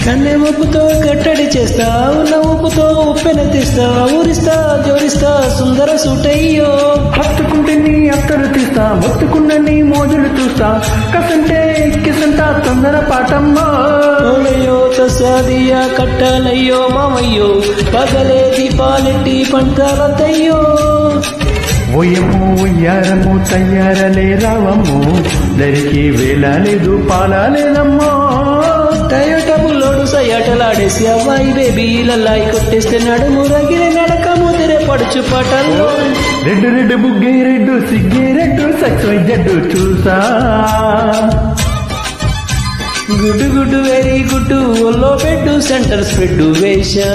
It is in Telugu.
కన్నె ఉప్పుతో కట్టడి చేస్తా ఉన్న ఉప్పుతో ఉప్పెన తీస్తా ఊరిస్తా జోరిస్తా సుందర సూటయ్యో హత్తుకుంటే నీ అత్తరు తీస్తా మొత్తుకున్న నీ మోజులు చూస్తా కసంటే కిసంతా తొందర పాటమ్మా ఓలయ్యో తసాదియా కట్టాలయ్యో మామయ్యో పగలే దీపాలెట్టి పంటాలతయ్యో ఓయము ఉయ్యారము తయ్యారలే రావమ్ము దరికి వేళలేదు పాలాలేదమ్మో టయోటా బుల్లోడు సయ్యాటలాడేసి అవ్వాయి బేబీ లల్లాయి కొట్టేస్తే నడుము రగిలి నడక ముదిరే పడుచు పటల్లో రెడ్డు రెడ్డు బుగ్గే రెడ్డు సిగ్గే రెడ్డు సక్సై జడ్డు చూసా గుడ్డు గుడ్డు వెరీ గుడ్డు ఒల్లో బెడ్డు సెంటర్ స్ప్రెడ్ వేశా